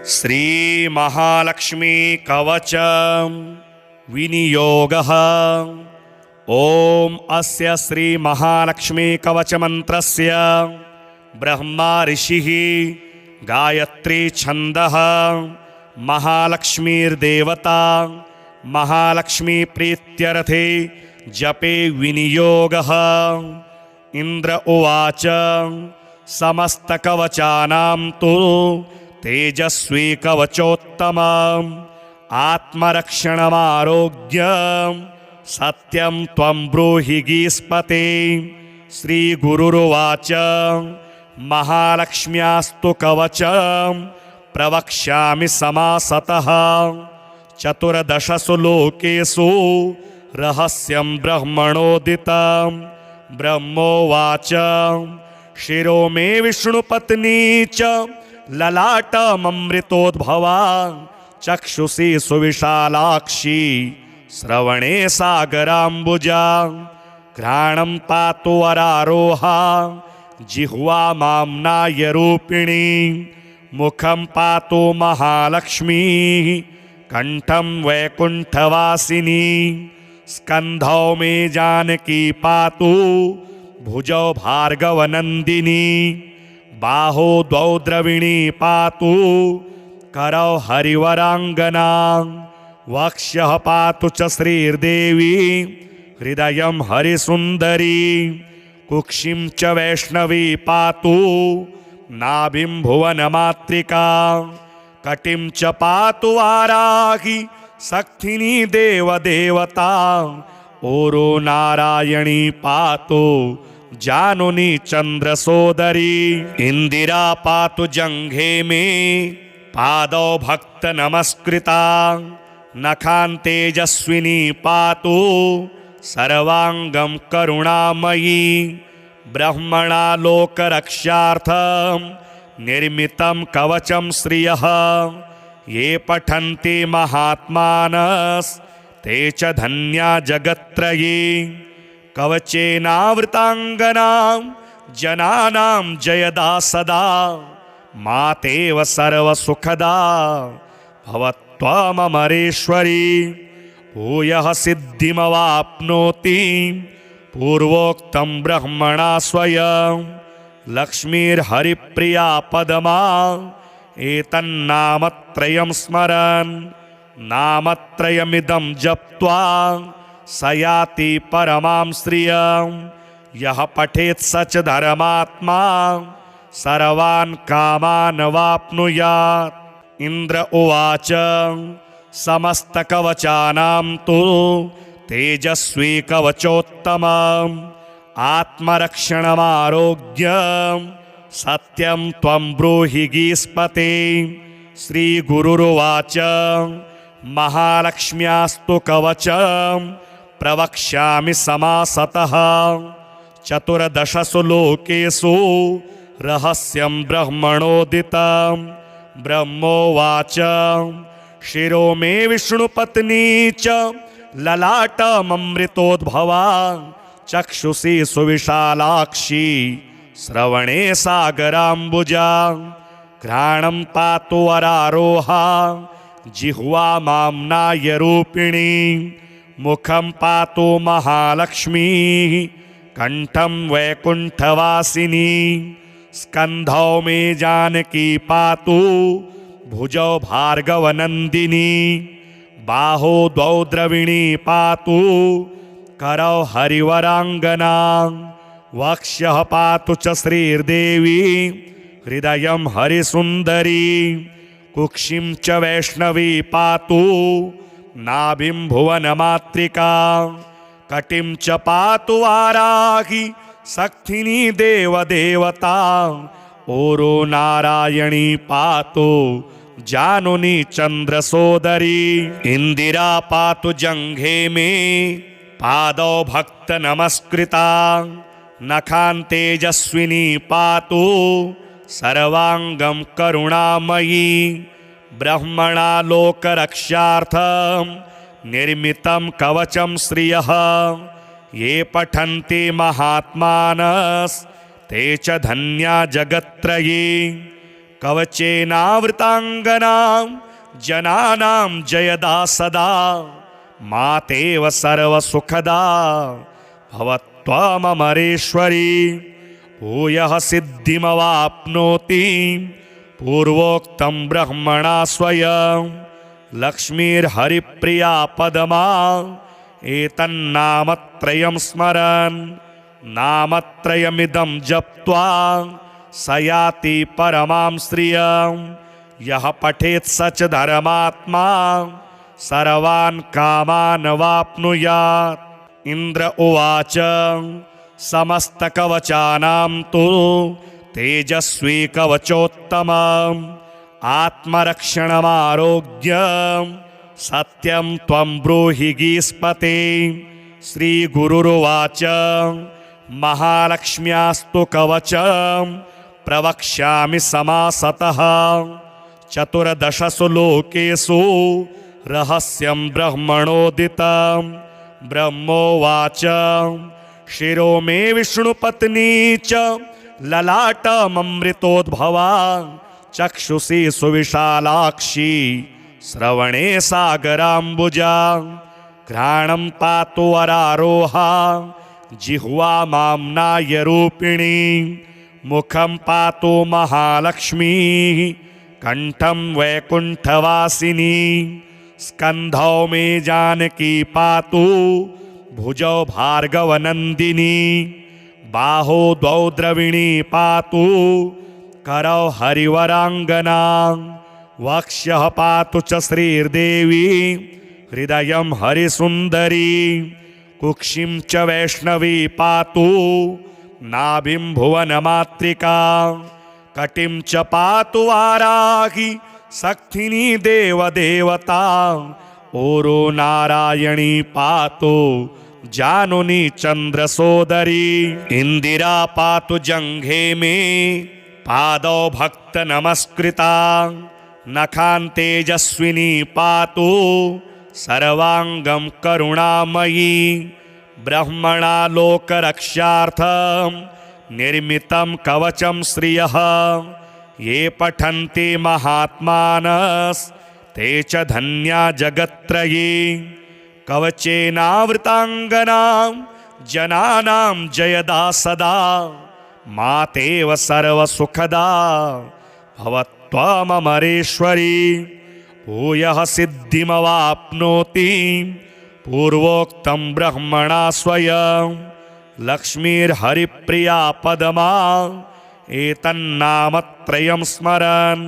श्री महालक्ष्मी कवच विनियोगः। ओम अस्य श्री महालक्ष्मी कवच मंत्रस्य ब्रह्मा ऋषिः गायत्री छन्दः महालक्ष्मीर्देवता महालक्ष्मी प्रीत्यर्थे जपे विनियोगः। इंद्र उवाच समस्तकवचानां तु तेजस्वी कवचोत्तमम् आत्मरक्षणमारोग्यं सत्यं त्वं ब्रूहि गीस्पते। श्रीगुरुरुवाच महालक्ष्म्यास्तु कवचं प्रवक्ष्यामि समासतः। चतुर्दशसु लोकेषु रहस्यं ब्रह्मणोदितं। ब्रह्मोवाच शिरो मे विष्णुपत्नी च ललाटममृतोद्भवा। चक्षुषी सुविशालाक्षी श्रवणे सागराम्बुजा। घ्राणं पातु वरारोहा जिह्वा माम्नायरूपिणी। मुखं पातु महालक्ष्मी कंठं वैकुंठवासिनी। स्कंधौ मे जानकी पातु भुजौ भार्गवनंदिनी। बाहो द्वौ द्रविणी पातु करौ हरिवरांगना। वक्ष्यः पातु च श्रीर्देवी हृदयं हरिसुंदरी। कुक्षिं च वैष्णवी पातु नाभिं भुवनमातृका। कटिं च पातु वाराही शक्तिनी देवदेवता। ओरो नारायणी पातु जानुनी चंद्रसोदरी। इंदिरा पातु जंघे में पादौ भक्त नमस्कृता। नखान् तेजस्विनी पातु सर्वांगं करुणामयी। ब्रह्मणा लोकरक्षार्थं निर्मितं कवचं श्रियः। ये पठन्ति महात्मानस्ते च धन्या जगत्त्रयी। कवचेनावृतांगनां जनानां जयदा सदा। मातेव सर्वसुखदा भवत्वममरेश्वरी। भूयः सिद्धिमवाप्नोति पूर्वोक्तं ब्रह्मणा स्वयं। लक्ष्मीर्हरिप्रिया पदमा एतन्नामत्रयं स्मरन्। नामत्रयमिदं जप्त्वा स याति परमां श्रियं। यः पठेत् स च धर्मात्मा सर्वान् कामान् वाप्नुयात्। इंद्र उवाच समस्तकवचानां तु तेजस्वी कवचोत्तमम् आत्मरक्षणमारोग्यं सत्यं त्वं ब्रूहि गीस्पते। श्रीगुरुरुवाच महालक्ष्म्यास्तु कवचं प्रवक्ष्यामि समासतः। चतुर्दशसु लोकेषु रहस्यं ब्रह्मणोदितं। ब्रह्मोवाच शिरो मे विष्णुपत्नी च ललाटममृतोद्भवा। चक्षुषी सुविशालाक्षी श्रवणे सागराम्बुजा। घ्राणं पातु वरारोहा जिह्वा माम्नायरूपिणी। मुखं पातु महालक्ष्मी कंठं वैकुंठवासिनी। स्कंधौ मे जानकी पातु भुजौ भार्गवनंदिनी। बाहो द्वौ द्रविणी पातु करौ हरिवरांगना। वक्ष्यः पातु च श्रीर्देवी हृदयं हरिसुंदरी। कुक्षिं च वैष्णवी पातु नाभिं भुवनमातृका। कटिं च पातु वाराही शक्तिनी देवदेवता। ओरो नारायणी पातु जानुनी चंद्रसोदरी। इंदिरा पातु जंघे में पादौ भक्त नमस्कृता। नखान् तेजस्विनी पातु सर्वांगं करुणामयी। ब्रह्मणा लोकरक्षार्थं निर्मितं कवचं श्रियः। ये पठन्ति महात्मानस्ते च धन्या जगत्त्रयी। कवचेनावृताङ्गनां जनानां जयदा सदा मातेव सर्वसुखदा भवत्वमरेश्वरी भूयः सिद्धिमवाप्नोति पूर्वोक्तं ब्रह्मणा स्वयं लक्ष्मीर्हरिप्रिया पदमा एतन्नामत्रयं स्मरन् नामत्रयमिदं जप्त्वा स याति परमां श्रियं यः पठेत् स च धर्मात्मा सर्वान् कामान् वाप्नुयात्। इंद्र उवाच समस्तकवचानां तु तेजस्वी कवचोत्तमम् आत्मरक्षणमारोग्यं सत्यं त्वं ब्रूहि गीस्पते। श्रीगुरुरुवाच महालक्ष्म्यास्तु कवचं प्रवक्ष्यामि समासतः चतुर्दशसु लोकेषु रहस्यं ब्रह्मणोदितं। ब्रह्मोवाच शिरो मे विष्णुपत्नी च ललाटममृतोद्भवा चक्षुषी सुविशालाक्षी श्रवणे सागराम्बुजा घ्राणं पातु वरारोहा जिह्वा माम्नायरूपिणी मुखं पातु महालक्ष्मी कंठं वैकुंठवासिनी स्कंधौ मे जानकी पातु भुजौ भार्गवनंदिनी बाहो द्वौ द्रविणी पातु करौ हरिवरांगना वक्ष्यः पातु च श्रीर्देवी हृदयं हरिसुंदरी कुक्षिं च वैष्णवी पातु नाभिं भुवनमातृका कटिं च पातु वाराही शक्तिनी देवदेवता ओरो नारायणी पातु जानुनी चंद्रसोदरी इंदिरा पातु जंघे में पादौ भक्त नमस्कृता नखान् तेजस्विनी पातु सर्वांगं करुणामयी ब्रह्मणा लोकरक्षार्थं निर्मितं कवचं श्रियः ये पठन्ति महात्मानस्ते च धन्या जगत्त्रयी कवचेनावृताङ्गनां जनानां जयदा सदा मातेव सर्वसुखदा भवत्वमरेश्वरी भूयः सिद्धिमवाप्नोति पूर्वोक्तं ब्रह्मणा स्वयं लक्ष्मीर्हरिप्रिया पदमा एतन्नामत्रयं स्मरन्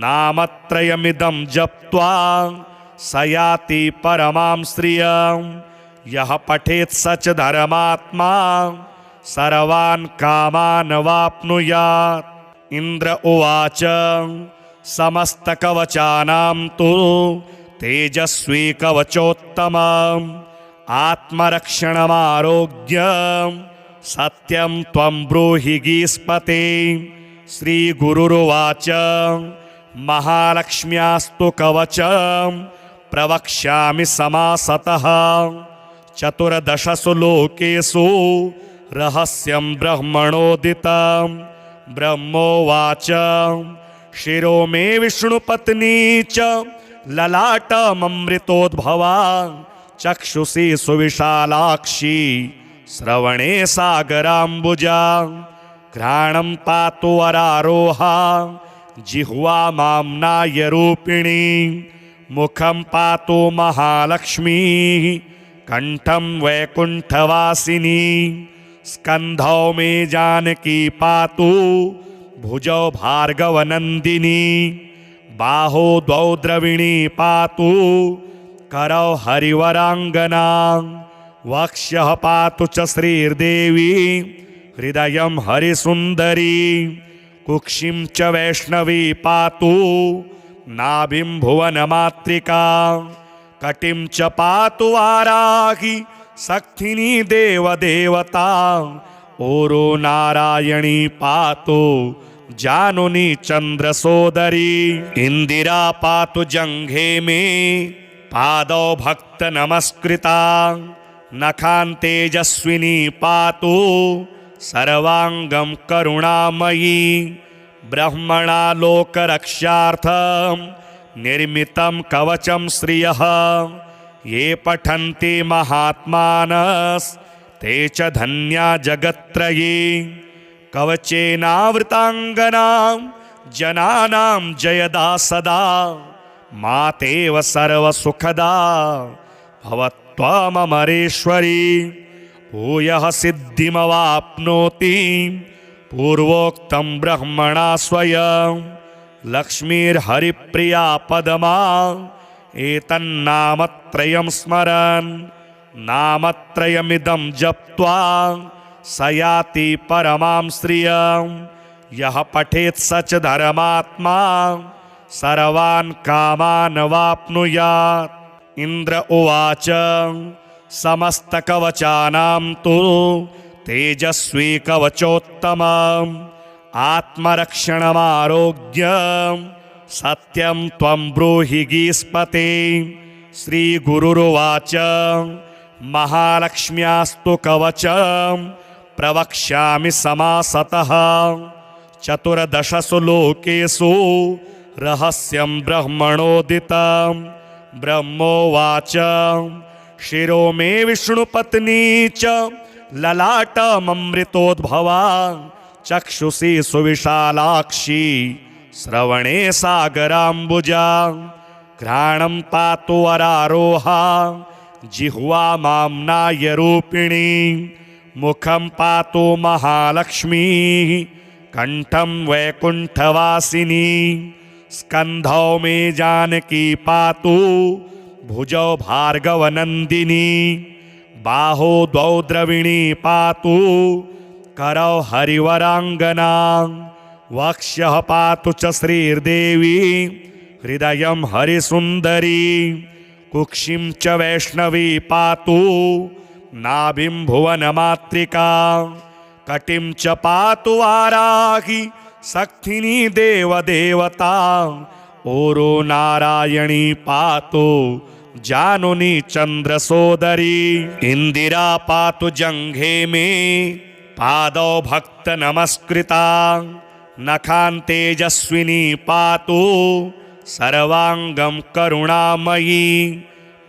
नामत्रयमिदं जप्त्वा स याति परमां श्रियं यः पठेत् स च धर्मात्मा सर्वान् कामान् वाप्नुयात्। इंद्र उवाच समस्तकवचानां तु तेजस्वी कवचोत्तमम् आत्मरक्षणमारोग्यं सत्यं त्वं ब्रूहि गीस्पते। श्रीगुरुरुवाच महालक्ष्म्यास्तु कवचं प्रवक्ष्यामि समासतः चतुर्दशसु लोकेषु रहस्यं ब्रह्मणोदितं। ब्रह्मोवाच शिरो मे विष्णुपत्नी च ललाटममृतोद्भवा चक्षुषी सुविशालाक्षी श्रवणे सागराम्बुजा घ्राणं पातु वरारोहा जिह्वा माम्नायरूपिणी मुखं पातु महालक्ष्मी कंठं वैकुंठवासिनी स्कंधौ मे जानकी पातु भुजौ भार्गवनंदिनी बाहो द्वौ द्रविणी पातु करौ हरिवरांगना वक्ष्यः पातु च श्रीर्देवी हृदयं हरिसुंदरी कुक्षिं च वैष्णवी पातु नाभिं भुवनमातृका कटिं च पातु वाराही शक्तिनी देवदेवता ओरो नारायणी पातु जानुनी चंद्रसोदरी इंदिरा पातु जंघे में पादौ भक्त नमस्कृता नखान् तेजस्विनी पातु सर्वांगं करुणामयी ब्रह्मणा लोकरक्षार्थं निर्मितं कवचं श्रियः ये पठन्ति महात्मानस्ते च धन्या जगत्त्रयी कवचेनावृताङ्गनां जनानां जयदा सदा मातेव सर्वसुखदा भवत्वमरेश्वरी भूयः सिद्धिमवाप्नोति पूर्वोक्तं ब्रह्मणा स्वयं लक्ष्मीर्हरिप्रिया पदमा एतन्नामत्रयं स्मरन् नामत्रयमिदं जप्त्वा स याति परमां श्रियं यः पठेत् स च धर्मात्मा सर्वान् कामान् वाप्नुयात्। इंद्र उवाच समस्तकवचानां तु तेजस्वी कवचोत्तमम् आत्मरक्षणमारोग्यं सत्यं त्वं ब्रूहि गीस्पते। श्रीगुरुरुवाच महालक्ष्म्यास्तु कवचं प्रवक्ष्यामि समासतः चतुर्दशसु लोकेषु रहस्यं ब्रह्मणोदितं। ब्रह्मोवाच शिरो मे विष्णुपत्नी च ललाटममृतोद्भवा चक्षुषी सुविशालाक्षी श्रवणे सागराम्बुजा घ्राणं पातु वरारोहा जिह्वा माम्नाय रूपिणी मुखं पातु महालक्ष्मी कंठं वैकुंठवासिनी स्कंधौ मे जानकी पातु भुजौ भार्गवनंदिनी बाहो द्वौ द्रविणी पातु करौ हरिवरांगना वक्ष्यः पातु च श्रीर्देवी हृदयं हरिसुंदरी कुक्षिं च वैष्णवी पातु नाभिं भुवनमातृका कटिं च पातु वाराही शक्तिनी देवदेवता ओरो नारायणी पातु जानुनी चंद्रसोदरी इंदिरा पातु जंघे में पादौ भक्त नमस्कृता नखान् तेजस्विनी पातु सर्वांगं करुणामयी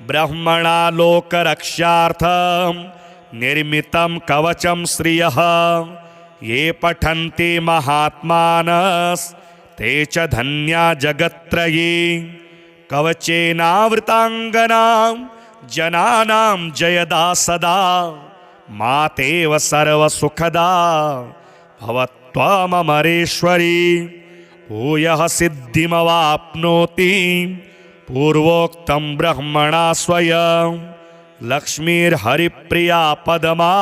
ब्रह्मणा लोकरक्षार्थं निर्मितं कवचं श्रियः ये पठन्ति महात्मानस्ते च धन्या जगत्त्रयी कवचेनावृताङ्गनां जनानां जयदा सदा मातेव सर्वसुखदा भवत्वमरेश्वरी भूयः सिद्धिमवाप्नोति पूर्वोक्तं ब्रह्मणा स्वयं लक्ष्मीर्हरिप्रिया पदमा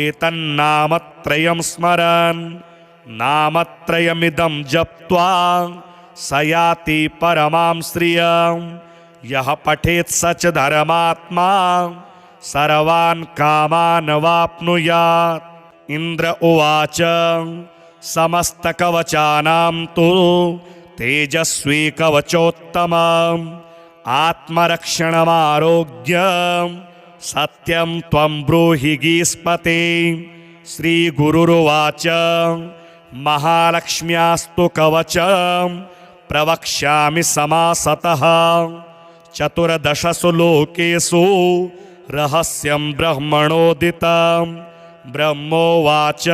एतन्नामत्रयं स्मरन् नामत्रयमिदं जप्त्वा स याति परमां श्रियं यः पठेत् स च धर्मात्मा सर्वान् कामान् वाप्नुयात्। इंद्र उवाच समस्तकवचानां तु तेजस्वी कवचोत्तमम् आत्मरक्षणमारोग्यं सत्यं त्वं ब्रूहि गीस्पते। श्रीगुरुरुवाच महालक्ष्म्यास्तु कवचं प्रवक्ष्यामि समासतः चतुर्दशसु लोकेषु रहस्यं ब्रह्मणोदितं। ब्रह्मोवाच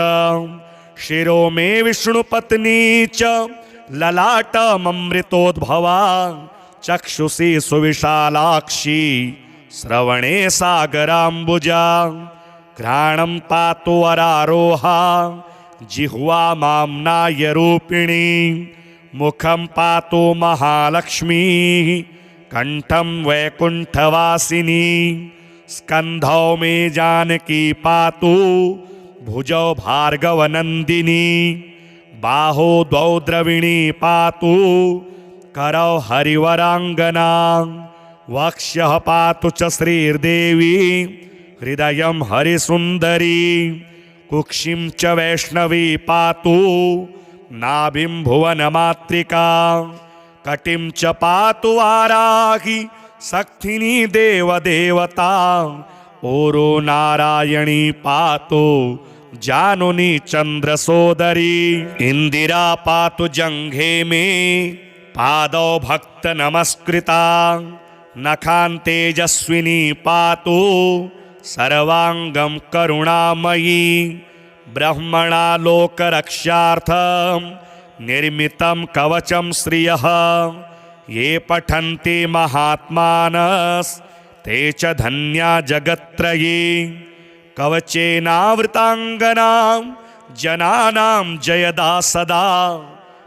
शिरो मे विष्णुपत्नी च ललाटममृतोद्भवा चक्षुषी सुविशालाक्षी श्रवणे सागराम्बुजा घ्राणं पातु वरारोहा जिह्वा माम्नाय रूपिणी मुखं पातु महालक्ष्मी कंठं वैकुंठवासिनी स्कंधौ मे जानकी पातु भुजौ भार्गवनंदिनी बाहो द्वौ द्रविणी पातु करौ हरिवरांगना वक्ष्यः पातु च श्रीर्देवी हृदयं हरिसुंदरी कुक्षिं च वैष्णवी पातु नाभिं भुवनमातृका कटिं च पातु वाराही शक्तिनी देवदेवता ओरो नारायणी पातु जानुनी चंद्र सोदरी। इंदिरा पातु जंघे में पादौ भक्त नमस्कृता, नखान तेजस्विनी पातु सर्वांगम करुणामयी। ब्रह्मणा लोकरक्षार्थं निर्मितं कवचं श्रियः, ये पठन्ति महात्मानस्ते च धन्या जगत्त्रयी। कवचेनावृतांगनां जनानां जयदा सदा,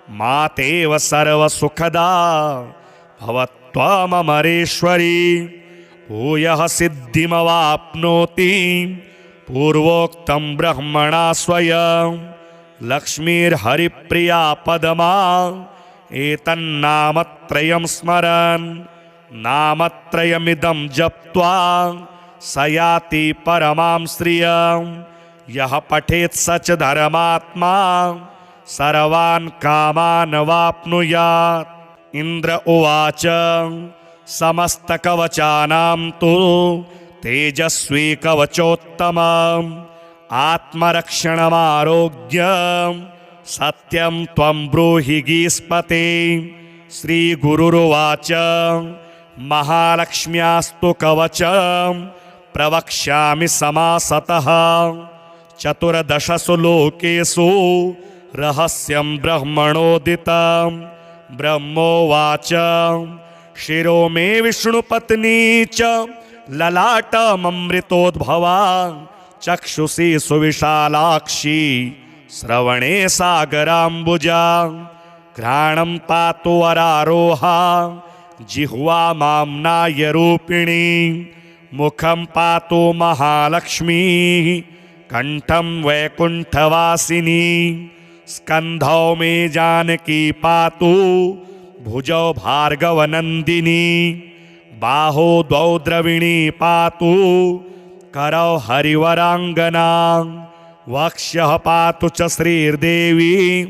मातेव सर्वसुखदा भवत्वमरेश्वरी। भूयः सिद्धिमवाप्नोति पूर्वोक्तं ब्रह्मणा स्वयं, लक्ष्मीर्हरिप्रिया पदमा एतन्नामत्रयं स्मरन्। नामत्रयमिदं जप्त्वा स याति परमां श्रियं, यः पठेत् स च धर्मात्मा सर्वान् कामान् वाप्नुयात्। इंद्र उवाच समस्तकवचानां तु तेजस्वी कवचोत्तमम्, आत्मरक्षणमारोग्यं सत्यं त्वं ब्रूहि गीस्पते। श्रीगुरुरुवाच महालक्ष्म्यास्तु कवचं प्रवक्ष्यामि समासतः, चतुर्दशसु लोकेषु रहस्यं ब्रह्मणोदितं। ब्रह्मोवाच शिरो मे विष्णुपत्नी च ललाटममृतोद्भवा, चक्षुषी सुविशालाक्षी श्रवणे सागराम्बुजा। घ्राणं पातु वरारोहा जिह्वा माम्नाय रूपिणी, मुखं पातु महालक्ष्मी कंठं वैकुंठवासिनी। स्कंधौ मे जानकी पातु भुजौ भार्गवनंदिनी, बाहो द्वौ द्रविणी पातु करौ हरिवरांगना। वक्ष्यः पातु च श्रीर्देवी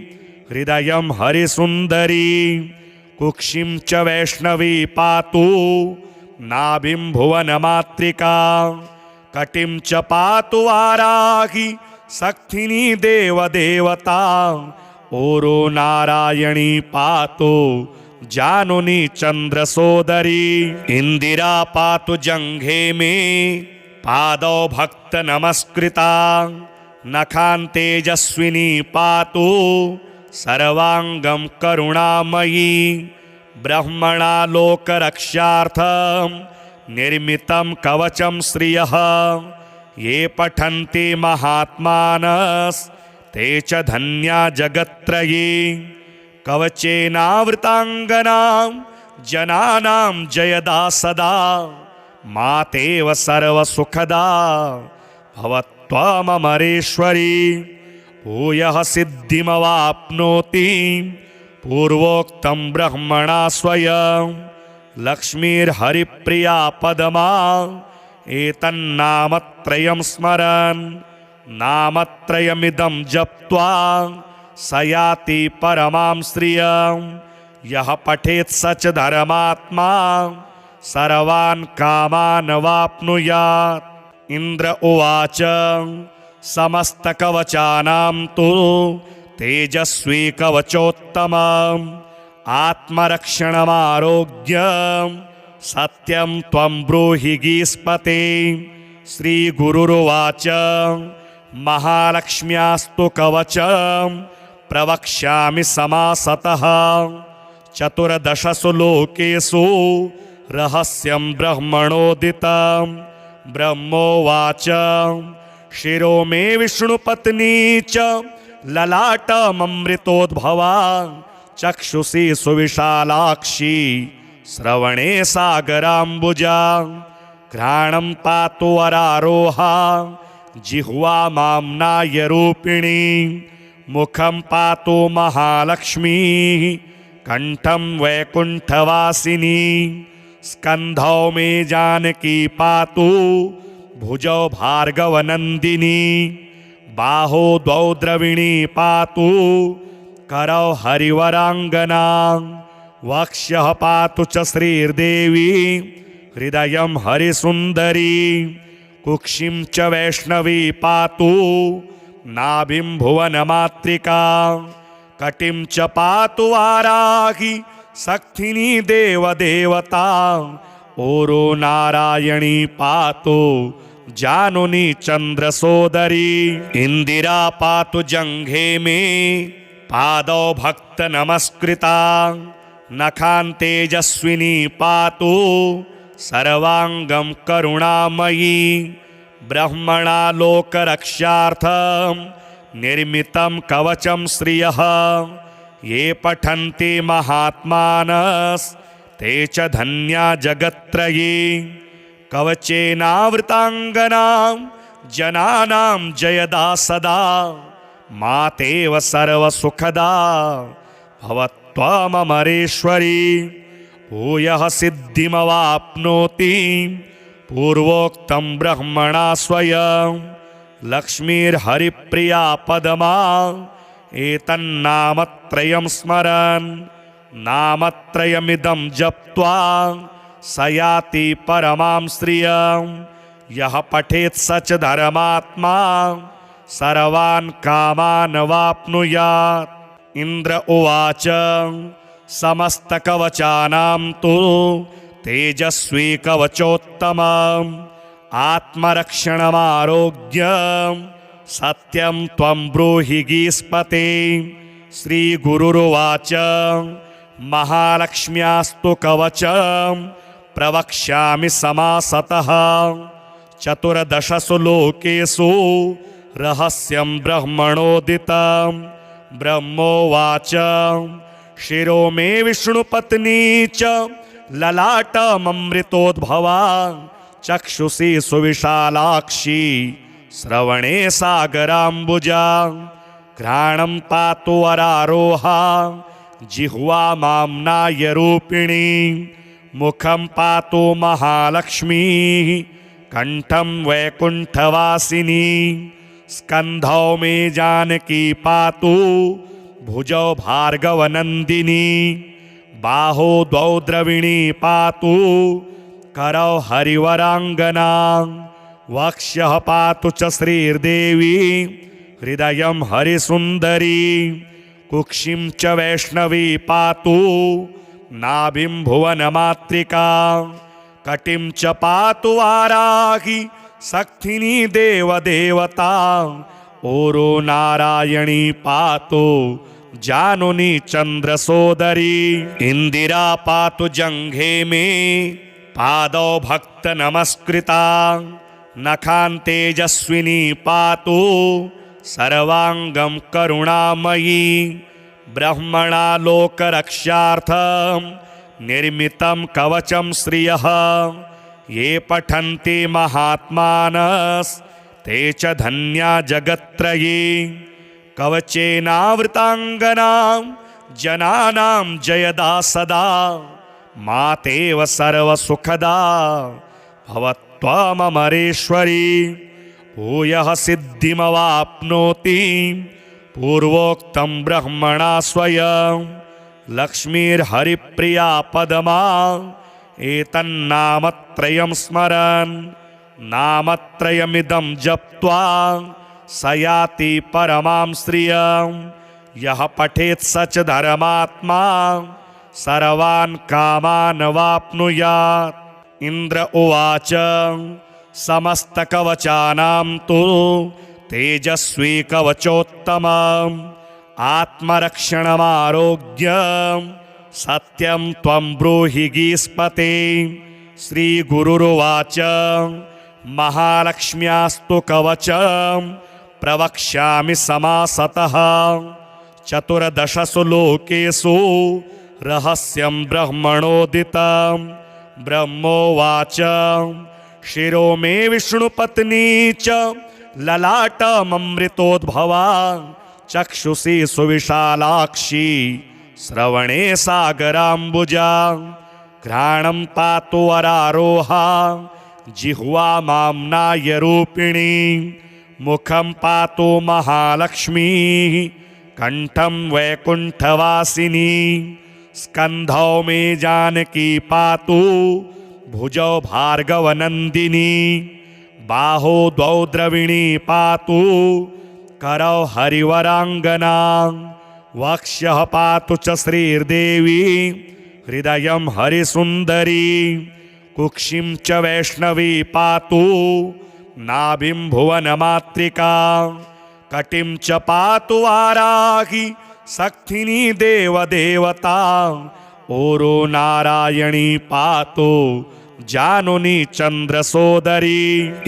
हृदयं हरिसुंदरी, कुक्षिं च वैष्णवी पातु नाभिं भुवनमातृका। कटिं च पातु वाराही शक्तिनी देवदेवता, ओरो नारायणी पातु जानुनी चंद्र सोदरी। इंदिरा पातु जंघे में पादौ भक्त नमस्कृता, नखान तेजस्विनी पातु सर्वांगम करुणामयी। ब्रह्मणा लोकरक्षार्थं निर्मितं कवचं श्रियः, ये पठन्ति महात्मानस्ते च धन्या जगत्त्रयी। कवचेनावृतांगनां जनानां जयदा सदा, मातेव सर्वसुखदा भवत्वमरेश्वरी। भूयः सिद्धिमवाप्नोति पूर्वोक्तं ब्रह्मणा स्वयं, लक्ष्मीर्हरिप्रिया पदमा एतन्नामत्रयं स्मरन्। नामत्रयमिदं जप्त्वा स याति परमां श्रियं, यः पठेत् स च धर्मात्मा सर्वान् कामान् वाप्नुयात्। इंद्र उवाच समस्तकवचानां तु तेजस्वी कवचोत्तमम्, आत्मरक्षणमारोग्यं सत्यं त्वं ब्रूहि गीस्पते। श्रीगुरुरुवाच महालक्ष्म्यास्तु कवचं प्रवक्ष्यामि समासतः, चतुर्दशसु लोकेषु रहस्यं ब्रह्मणोदितं। ब्रह्मोवाच शिरो मे विष्णुपत्नी च ललाटममृतोद्भवा, चक्षुषी सुविशालाक्षी श्रवणे सागराम्बुजा। घ्राणं पातु वरारोहा जिह्वा माम्नाय रूपिणी, मुखं पातु महालक्ष्मी कंठं वैकुंठवासिनी। स्कंधौ मे जानकी पातु भुजौ भार्गवनंदिनी, बाहो द्वौ द्रविणी पातु करौ हरिवरांगना। वक्ष्यः पातु च श्रीर्देवी हृदयं हरिसुंदरी, कुक्षिं च वैष्णवी पातु नाभिं भुवनमातृका कटिं च पातु वाराही सक्थिनी देवदेवता ओरो नारायणी पातु जानुनी चंद्र सोदरी इंदिरा पातु जंघे में पादौ भक्त नमस्कृता नखान तेजस्विनी पातु सर्वांगम करुणामयी ब्रह्मणा लोकरक्षार्थं निर्मितं कवचं श्रियः ये पठन्ति महात्मानस्ते च धन्या जगत्त्रयी कवचेनावृतांगनां जनानां जयदा सदा मातेव सर्वसुखदा भवत्वमरेश्वरी भूयः सिद्धिमवाप्नोति पूर्वोक्तं ब्रह्मणा स्वयं लक्ष्मीर्हरिप्रिया पदमा एतन्नामत्रयं स्मरन् नामत्रयमिदं जप्त्वा स याति परमां श्रियं यः पठेत् स च धर्मात्मा सर्वान् कामान् वाप्नुयात्। इंद्र उवाच समस्तकवचानां तु तेजस्वी कवचोत्तमम् आत्मरक्षणमारोग्यं सत्यं त्वं ब्रूहि गीस्पते। श्रीगुरुरुवाच महालक्ष्म्यास्तु कवचं प्रवक्ष्यामि समासतः चतुर्दशसु लोकेषु रहस्यं ब्रह्मणोदितं। ब्रह्मोवाच शिरो मे विष्णुपत्नी च ललाटममृतोद्भवा चक्षुषी सुविशालाक्षी श्रवणे सागराम्बुजा घ्राणं पातु वरारोहा जिह्वा माम्नाय रूपिणी मुखं पातु महालक्ष्मी कंठं वैकुंठवासिनी स्कंधौ मे जानकी पातु भुजौ भार्गवनंदिनी बाहो द्वौ द्रविणी पातु करौ हरिवरांगना वक्ष्यः पातु च श्रीर्देवी हृदयं हरिसुंदरी कुक्षिं च वैष्णवी पातु नाभिं भुवनमातृका कटिं च पातु वाराही सक्थिनी देवदेवता ओरो नारायणी पातु जानुनी चंद्र सोदरी इंदिरा पातु जंघे में पादौ भक्त नमस्कृता नखान तेजस्विनी पातु सर्वांगम करुणामयी ब्रह्मणा लोकरक्षार्थं निर्मितं कवचं श्रियः ये पठन्ति महात्मानस्ते च धन्या जगत्त्रयी कवचेनावृतांगनां जनानां जयदा सदा मातेव सर्वसुखदा भवत्वमरेश्वरी भूयः सिद्धिमवाप्नोति पूर्वोक्तं ब्रह्मणा स्वयं लक्ष्मीर्हरिप्रिया पदमा एतन्नामत्रयं स्मरन् नामत्रयमिदं जप्त्वा स याति परमां श्रियं यः पठेत् स च धर्मात्मा सर्वान् कामान् वाप्नुयात्। इंद्र उवाच समस्तकवचानां तु तेजस्वी कवचोत्तमम् आत्मरक्षणमारोग्यं सत्यं त्वं ब्रूहि गीस्पते। श्रीगुरुरुवाच महालक्ष्म्यास्तु कवचं प्रवक्ष्यामि समासतः चतुर्दशसु लोकेषु रहस्यं ब्रह्मणोदितं। ब्रह्मोवाच शिरो मे विष्णुपत्नी च ललाटममृतोद्भवा चक्षुषी सुविशालाक्षी श्रवणे सागराम्बुजा घ्राणं पातु वरारोहा जिह्वा माम्नाय रूपिणी मुखं पातु महालक्ष्मी कंठं वैकुंठवासिनी स्कंधौ मे जानकी पातु भुजौ भार्गवनंदिनी बाहो द्वौ द्रविणी पातु करौ हरिवराङ्गना वक्ष्यः पातु च श्रीर्देवी हृदयं हरिसुन्दरी कुक्षिं च वैष्णवी पातु नाभिं भुवनमातृका कटिं च पातु वाराही शक्तिनी देवदेवता ओरो नारायणी पातु जानुनी चन्द्रसोदरी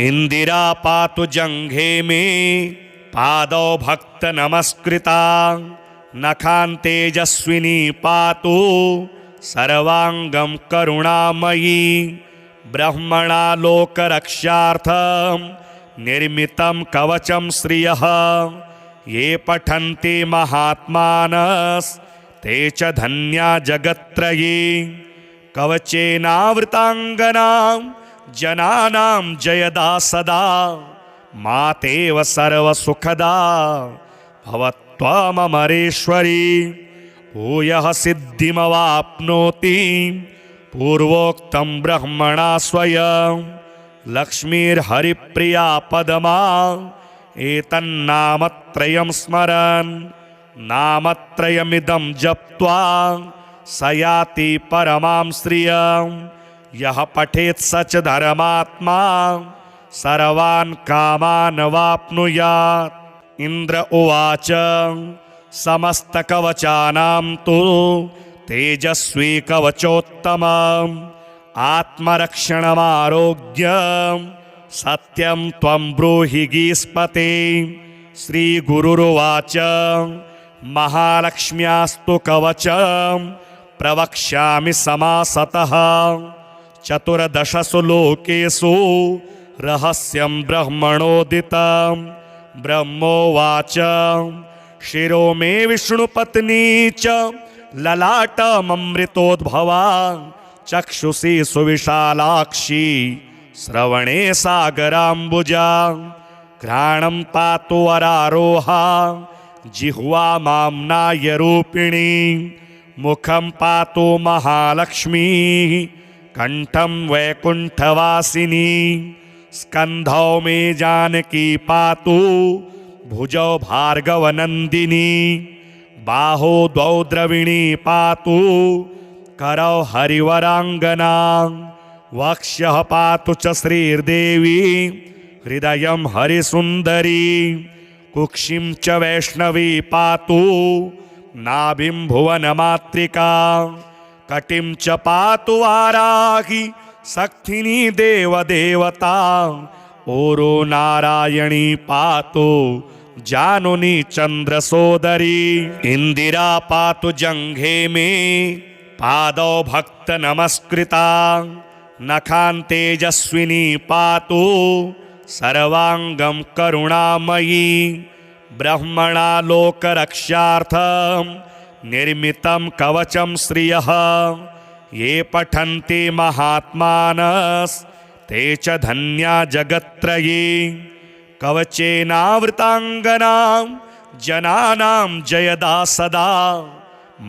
इंदिरा पातु जंघे में पादौ भक्त नमस्कृता नखान् तेजस्विनी पातु सर्वांगं करुणामयी ब्रह्मणा लोकरक्षार्थं निर्मितं कवचं श्रियः ये पठन्ति महात्मानस्ते च धन्या जगत्त्रयी कवचेनावृताङ्गनां जनानां जयदा सदा मातेव सर्वसुखदा भवत्वमरेश्वरी भूयः सिद्धिमवाप्नोति पूर्वोक्तं ब्रह्मणा स्वयं लक्ष्मीर्हरिप्रिया पदमा एतन्नामत्रयं स्मरन् नामत्रयमिदं जप्त्वा स याति परमां श्रियं यः पठेत् स च धर्मात्मा सर्वान् कामान् वाप्नुयात् इंद्र उवाच समस्तकवचानां तु तेजस्वी कवचोत्तमम् आत्मरक्षणमारोग्यं सत्यं त्वं ब्रूहि गीस्पते श्रीगुरुरुवाच महालक्ष्म्यास्तु कवचं प्रवक्ष्यामि समासतः चतुर्दशसु लोकेषु रहस्यं ब्रह्मणोदितं ब्रह्मोवाच शिरो मे विष्णुपत्नी च ललाटममृतोद्भवा चक्षुषी सुविशालाक्षी श्रवणे सागराम्बुजा घ्राणं पातु वरारोहा जिह्वा माम्नाय रूपिणी मुखं पातु महालक्ष्मी कंठं वैकुंठवासिनी स्कंधौ मे जानकी पातु भुजौ भार्गवनंदिनी बाहो द्वौ द्रविणी पातु करौ हरिवरांगना वक्ष्यः पातु च श्रीर्देवी हृदयं हरिसुन्दरी कुक्षिं च वैष्णवी पातु नाभिं भुवनमातृका कटिं च पातु वाराही शक्तिनी देवदेवता ओरो नारायणी पातु जानुनी चन्द्रसोदरी इंदिरा पातु जंघे में पादौ भक्त नमस्कृता नखान् तेजस्विनी पातु सर्वांगं करुणामयी ब्रह्मणा लोकरक्षार्थं निर्मितं कवचं श्रियः ये पठन्ति महात्मानस्ते च धन्या जगत्त्रयी कवचेनावृताङ्गनां जनानां जयदा सदा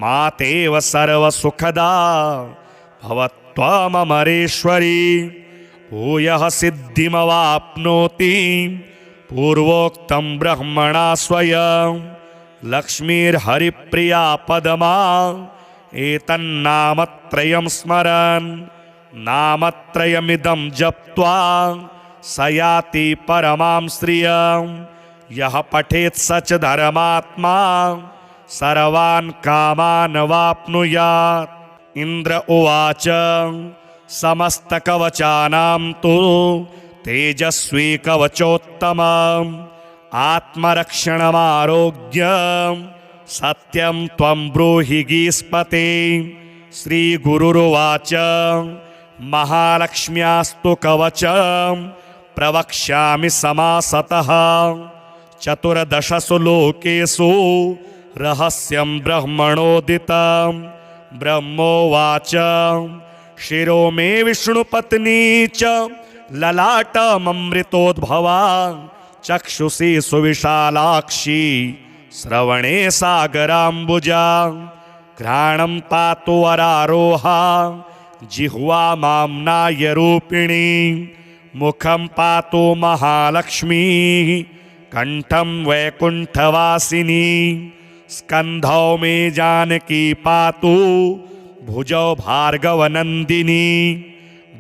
मातेव सर्वसुखदा भवत्वमरेश्वरी भूयः सिद्धिमवाप्नोति पूर्वोक्तं ब्रह्मणा स्वयं लक्ष्मीर्हरिप्रिया पदमा एतन्नामत्रयं स्मरन् नामत्रयमिदं जप्त्वा स याति परमां श्रियं यः पठेत् स च धर्मात्मा सर्वान् कामान् वाप्नुयात् इंद्र उवाच समस्तकवचानां तु तेजस्वी कवचोत्तमम् आत्मरक्षणमारोग्यं सत्यं त्वं ब्रूहि गीस्पते श्रीगुरुरुवाच महालक्ष्म्यास्तु कवचं प्रवक्ष्यामि समासतः चतुर्दशसु लोकेषु रहस्यं ब्रह्मणोदितं ब्रह्मोवाच शिरो मे विष्णुपत्नी च ललाटममृतोद्भवा चक्षुषी सुविशालाक्षी श्रवणे सागराम्बुजा घ्राणं पातु वरारोहा जिह्वा माम्नाय रूपिणी मुखं पातु महालक्ष्मी कंठम वैकुंठवासिनी स्कंधौ मे जानकी पातु भुजौ भार्गवनंदिनी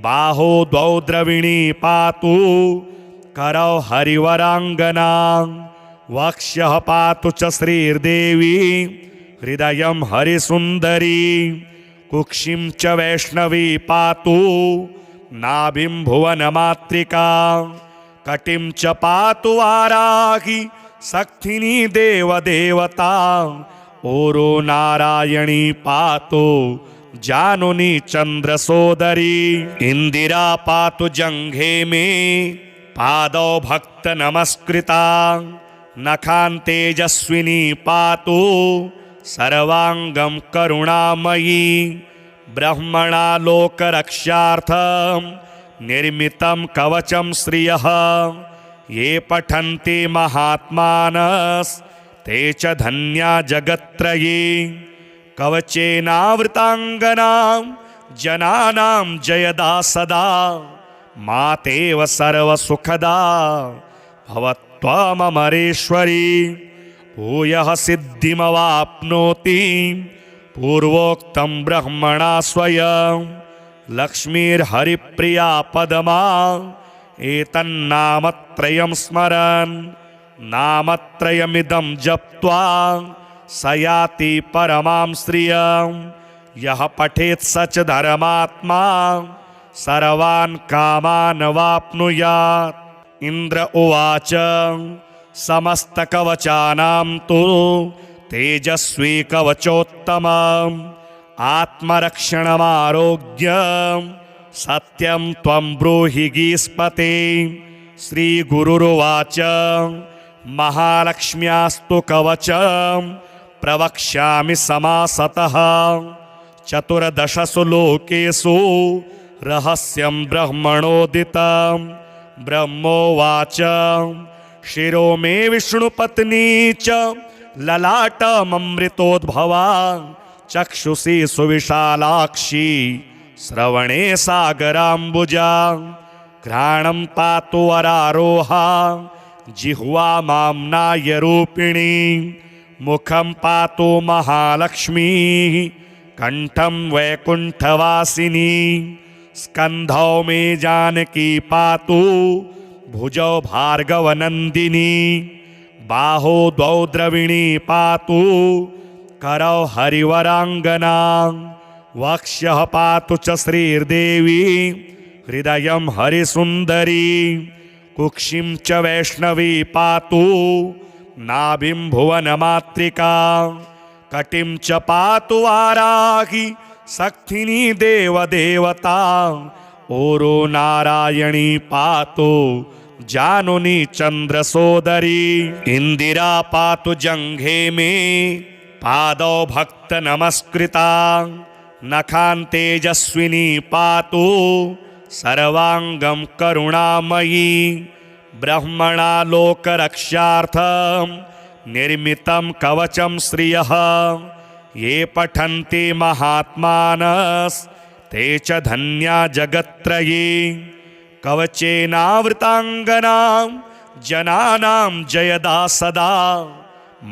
बाहो द्वौ द्रविणी पातु करौ हरिवरांगना वक्ष्यः पातु च श्रीर्देवी हृदयं हरिसुन्दरी कुक्षिं च वैष्णवी पातु नाभिं भुवनमातृका कटिं च पातु वाराही शक्तिनी देवदेवता ओरो नारायणी पातु जानुनी चंद्रसोदरी इंदिरा पातु जंघे में पादौ भक्त नमस्कृता नखान तेजस्विनी पातु सर्वांगं करुणामयी ब्रह्मणा लोकरक्षार्थं निर्मितं कवचं श्रियः ये पठन्ति महात्मानस्ते च धन्या जगत्त्रयी कवचेनावृतांगनां जनानां जयदा सदा मातेव सर्वसुखदा भवत्वमरेश्वरी भूयः सिद्धिमवाप्नोति पूर्वोक्तं ब्रह्मणा स्वयं लक्ष्मीर्हरिप्रिया पदमा एतन्नामत्रयं स्मरन् नामत्रयमिदं जप्त्वा स याति परमां श्रियं यः पठेत् स च धर्मात्मा सर्वान् कामान् वाप्नुयात्। इंद्र उवाच समस्तकवचानां तु तेजस्वी कवचोत्तमम् आत्मरक्षणमारोग्यं सत्यं त्वं ब्रूहि गीस्पते। श्रीगुरुरुवाच महालक्ष्म्यास्तु कवचं प्रवक्ष्यामि समासतः चतुर्दशसु लोकेषु रहस्यं ब्रह्मणोदितं। ब्रह्मोवाच शिरो मे विष्णुपत्नी च ललाटममृतोद्भवा चक्षुषी सुविशालाक्षी श्रवणे सागराम्बुजा घ्राणं पातु वरारोहा जिह्वा माम्नाय रूपिणी मुखं पातु महालक्ष्मी कंठं वैकुंठवासिनी स्कंधौ मे जानकी पातु भुजौ भार्गवनंदिनी बाहो द्वौ द्रविणी पातु करौ हरिवरांगना वक्ष्यः पातु च श्रीर्देवी हृदयं हरिसुन्दरी कुक्षिं च वैष्णवी पातु नाभिं भुवनमातृका कटिं च पातु वाराही शक्तिनी देवदेवता ओरो नारायणी पातु जानुनी चंद्रसोदरी इंदिरा पातु जंघे में पादौ भक्त नमस्कृता नखान तेजस्विनी पातु सर्वांगं करुणामयी ब्रह्मणा लोकरक्षार्थं निर्मितं कवचं श्रियः ये पठन्ति महात्मानस्ते च धन्या जगत्त्रयी कवचेनावृतांगनां जनानां जयदा सदा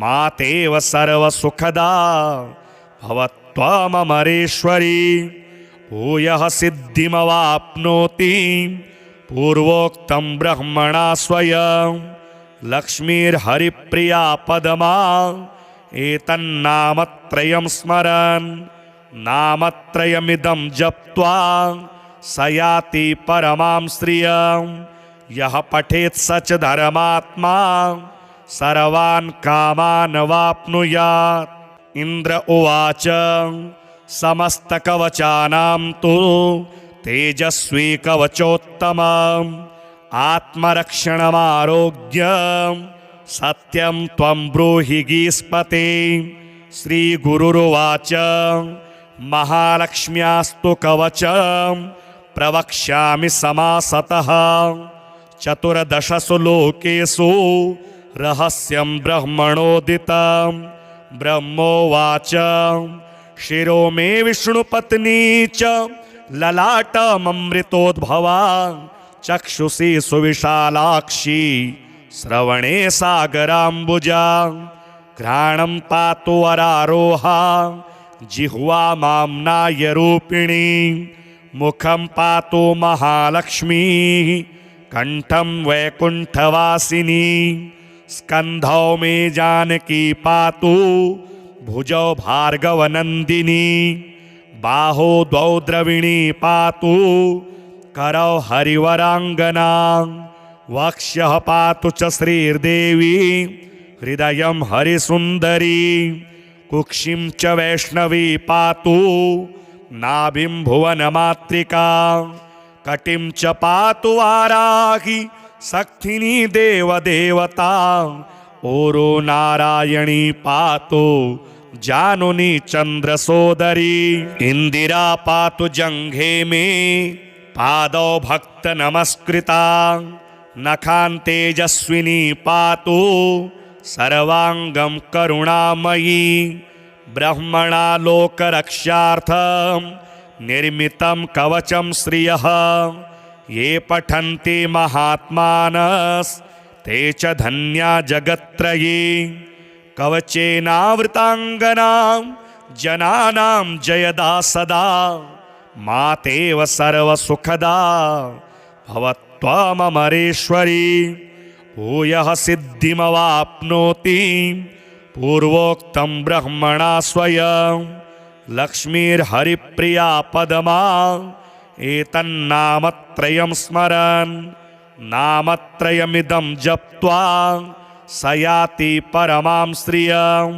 मातेव सर्वसुखदा भवत्वमरेश्वरी भूयः सिद्धिमवाप्नोति पूर्वोक्तं ब्रह्मणा स्वयं लक्ष्मीर्हरिप्रिया पदमा एतन्नामत्रयं स्मरन् नामत्रयमिदं जप्त्वा स याति परमां श्रियं यः पठेत् स च धर्मात्मा सर्वान् कामान् वाप्नुयात्। इंद्र उवाच समस्तकवचानां तु तेजस्वी कवचोत्तमम् आत्मरक्षणमारोग्यं सत्यं त्वं ब्रूहि गीस्पते। श्रीगुरुरुवाच महालक्ष्म्यास्तु कवचं प्रवक्ष्यामि समासतः चतुर्दशसु लोकेषु रहस्यं ब्रह्मणोदितं। ब्रह्मोवाच शिरो मे विष्णुपत्नी च ललाटममृतोद्भवा चक्षुषी सुविशालाक्षी श्रवणे सागराम्बुजा घ्राणं पातु वरारोहा जिह्वा माम्नायरूपिणी मुखं पातु महालक्ष्मीः कंठं वैकुंठवासिनी स्कंधौ मे जानकी पातु भुजौ भार्गवनंदिनी बाहो द्वौ द्रविणी पातु करौ हरिवरांगना वक्ष्यः पातु च श्रीर्देवी हृदयं हरिसुन्दरी कुक्षिं च वैष्णवी पातु नाभिं भुवनमातृका कटिं च पातु वाराही सक्थिनी देवदेवता ओरो नारायणी पातु जानुनी चंद्रसोदरी इंदिरा पातु जंघे में पादौ भक्त नमस्कृता नखान तेजस्विनी पातु सर्वांगं करुणामयी ब्रह्मणा लोकरक्षार्थं निर्मितं कवचं श्रियः ये पठन्ति महात्मानस्ते च धन्या जगत्त्रयी कवचेनावृतांगनां जनानां जयदा सदा मातेव सर्वसुखदा भवत्वमरेश्वरी भूयः सिद्धिमवाप्नोति पूर्वोक्तं ब्रह्मणा स्वयं लक्ष्मीर्हरिप्रिया पदमा एतन्नामत्रयं स्मरन् नामत्रयमिदं जप्त्वा स याति परमां श्रियं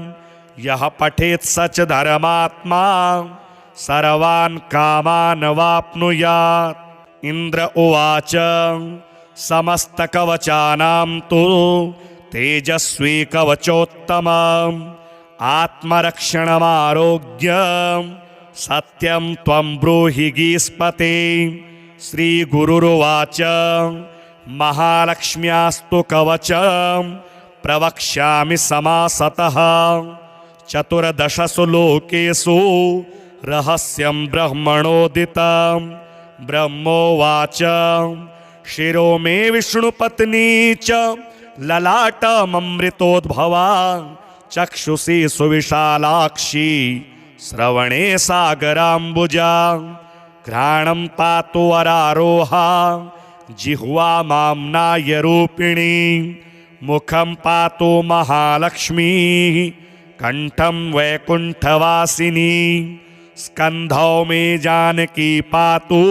यः पठेत् स च धर्मात्मा सर्वान् कामान् वाप्नुयात्। इंद्र उवाच समस्तकवचानां तु तेजस्वी कवचोत्तमम् आत्मरक्षणमारोग्यं सत्यं त्वं ब्रूहि गीस्पते। श्रीगुरुरुवाच महालक्ष्म्यास्तु कवचं प्रवक्ष्यामि समासतः चतुर्दशसु लोकेषु रहस्यं ब्रह्मणोदितं ब्रह्मोवाच शिरो मे विष्णुपत्नी च ललाटममृतोद्भवा चक्षुषी सुविशालाक्षी श्रवणे सागराम्बुजा घ्राणं पातु वरारोहा जिह्वा माम्नायरूपिणी मुखं पातु महालक्ष्मीः कंठं वैकुंठवासिनी स्कंधौ मे जानकी पातु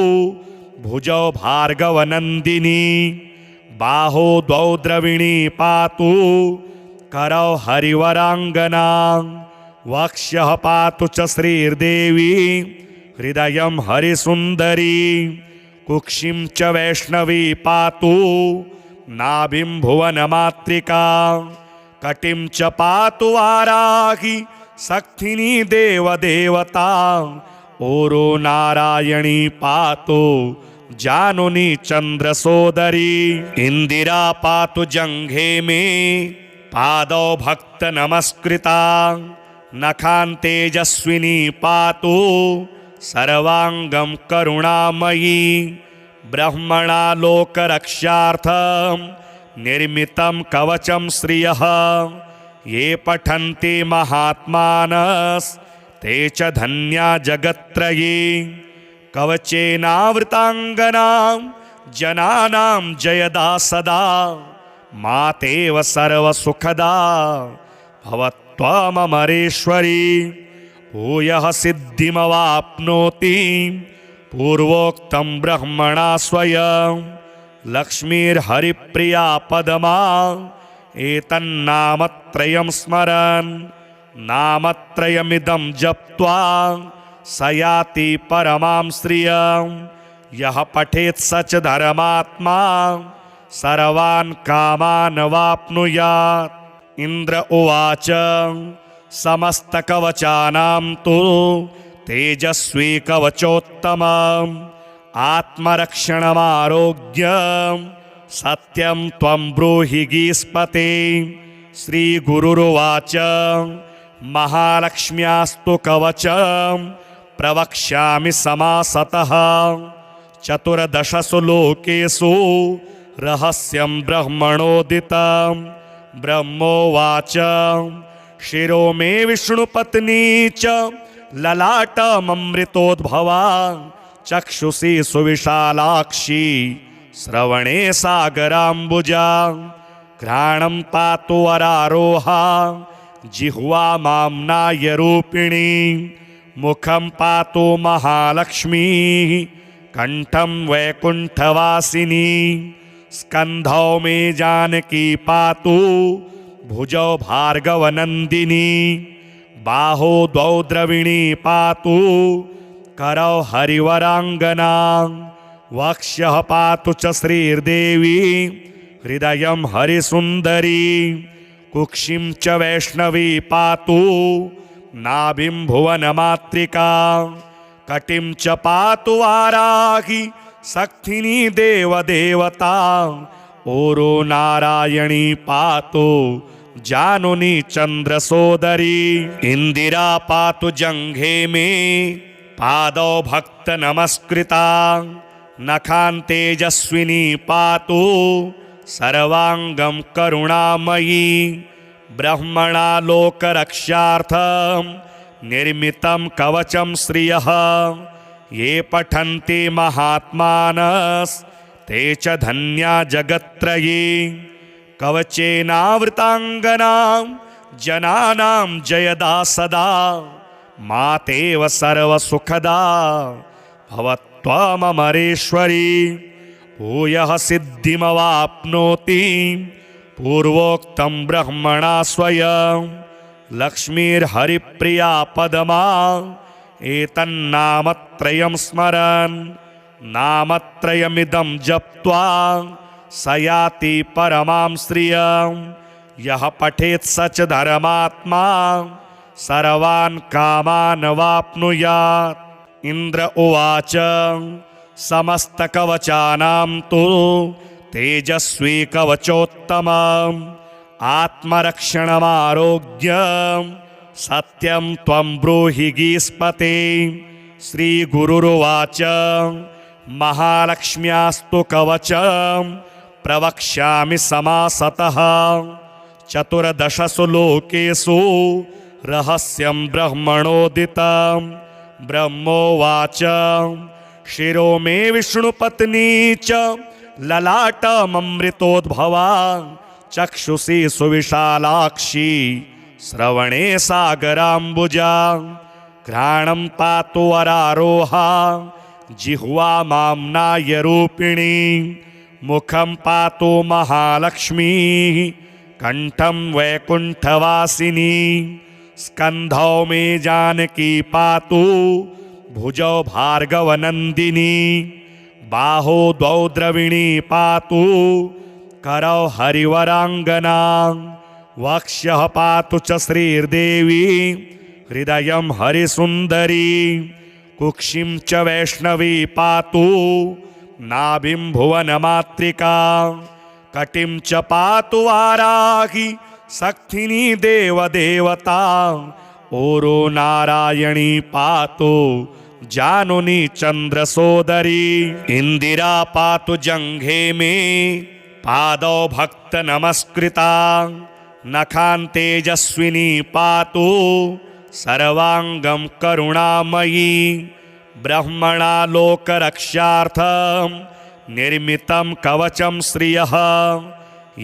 भुजौ भार्गवनंदिनी बाहो द्वौ द्रविणी पातु करौ हरिवरांगना वक्ष्यः पातु च श्रीर्देवी हृदयं हरिसुन्दरी कुक्षिं च वैष्णवी पातु नाभिं भुवनमातृका कटिं च पातु वाराही सक्थिनी देवदेवता ओरो नारायणी पातु जानुनी चंद्रसोदरी इंदिरा पातु जंघे में पादौ भक्त नमस्कृता नखान तेजस्विनी पातु सर्वांगं करुणामयी ब्रह्मणा लोकरक्षार्थं निर्मितं कवचं श्रियः ये पठन्ति महात्मानस्ते च धन्या जगत्त्रयी कवचेनावृतांगनां जनानां जयदा सदा मातेव सर्वसुखदा भवत्वमरेश्वरी भूयः सिद्धिमवाप्नोति पूर्वोक्तं ब्रह्मणा स्वयं लक्ष्मीर्हरिप्रिया पदमा एतन्नामत्रयं स्मरन् नामत्रयमिदं जप्त्वा स याति परमां श्रियं यः पठेत् स च धर्मात्मा सर्वान् कामान् वाप्नुयात्। इंद्र उवाच समस्तकवचानां तु तेजस्वी कवचोत्तमम् आत्मरक्षणमारोग्यं सत्यं त्वं ब्रूहि गीस्पते। श्रीगुरुरुवाच महालक्ष्म्यास्तु कवचं प्रवक्ष्यामि समासतः चतुर्दशसु लोकेषु रहस्यं ब्रह्मणोदितं ब्रह्मोवाच शिरो मे विष्णुपत्नी च ललाटममृतोद्भवा चक्षुषी सुविशालाक्षी श्रवणे सागराम्बुजा घ्राणं पातु वरारोहा जिह्वा माम्नाय रूपिणी मुखं पातु महालक्ष्मी कंठं वैकुंठवासिनी स्कंधौ मे जानकी पातु भुजौ भार्गवनंदिनी बाहो द्वौ द्रविणी पातु करौ हरिवरांगना वक्ष्यः पातु च श्रीर्देवी हृदयं हरिसुंदरी कुक्षिं च वैष्णवी पातु नाभिं भुवनमातृका कटिं च पातु वाराही शक्तिनी देवदेवता ओरो नारायणी पातु जानुनी चंद्रसोदरी इंदिरा पातु जंघे में पादौ भक्त नमस्कृता नखान तेजस्विनी पातु सर्वांगं करुणामयी ब्रह्मणा लोकरक्षार्थं निर्मितं कवचं श्रियः ये पठन्ति महात्मानस्ते च धन्या जगत्त्रयी कवचेनावृतांगनां जनानां जयदा सदा मातेव सर्वसुखदा भवत्वमरेश्वरी भूयः सिद्धिमवाप्नोति पूर्वोक्तं ब्रह्मणा स्वयं लक्ष्मीर्हरिप्रिया पदमा एतन्नामत्रयं स्मरन् नामत्रयमिदं जप्त्वा स याति परमां श्रियं यः पठेत् स च धर्मात्मा सर्वान् कामान् वाप्नुयात्। इंद्र उवाच समस्तकवचानां तु तेजस्वी कवचोत्तमम् आत्मरक्षणमारोग्यं सत्यं त्वं ब्रूहि गीस्पते। श्रीगुरुरुवाच महालक्ष्म्यास्तु कवचं प्रवक्ष्यामि समासतः चतुर्दशसु लोकेषु रहस्यं ब्रह्मणोदितं ब्रह्मोवाच शिरो मे विष्णुपत्नी च ललाटममृतोद्भवा चक्षुषी सुविशालाक्षी श्रवणे सागराम्बुजा घ्राणं पातु वरारोहा जिह्वा माम्नाय रूपिणी मुखं पातु महालक्ष्मी कंठं वैकुंठवासिनी स्कंधौ मे जानकी पातु भुजौ भार्गवनंदिनी बाहो द्वौ द्रविणी पातु करौ हरिवरांगना वक्ष्यः पातु च श्रीर्देवी हृदयं हरिसुंदरी कुक्षिं च वैष्णवी पातु नाभिं भुवनमातृका कटिं च पातु वाराही शक्तिनी देवदेवता ओरो नारायणी पातु जानुनी चंद्रसोदरी इंदिरा पातु जंघे में पादौ भक्त नमस्कृता नखान तेजस्विनी पातु सर्वांगं करुणामयी ब्रह्मणा लोकरक्षार्थं निर्मितं कवचं श्रियः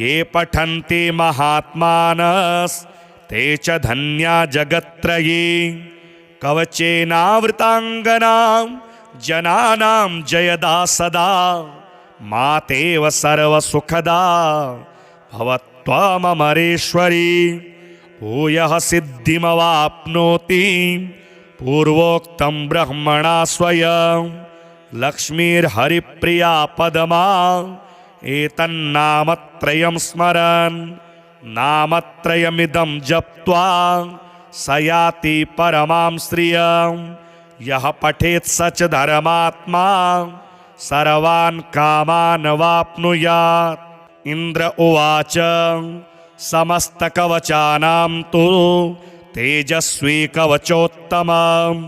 ये पठन्ति महात्मानस्ते च धन्या जगत्त्रयी कवचेनावृतांगनां जनानां जयदा सदा मातेव सर्वसुखदा भवत्वमरेश्वरी भूयः सिद्धिमवाप्नोति पूर्वोक्तं ब्रह्मणा स्वयं लक्ष्मीर्हरिप्रिया पदमा एतन्नामत्रयं स्मरन् नामत्रयमिदं जप्त्वा स याति परमां श्रियं यः पठेत् स च धर्मात्मा सर्वान् कामान् वाप्नुयात्। इंद्र उवाच समस्तकवचानां तु तेजस्वी कवचोत्तमम्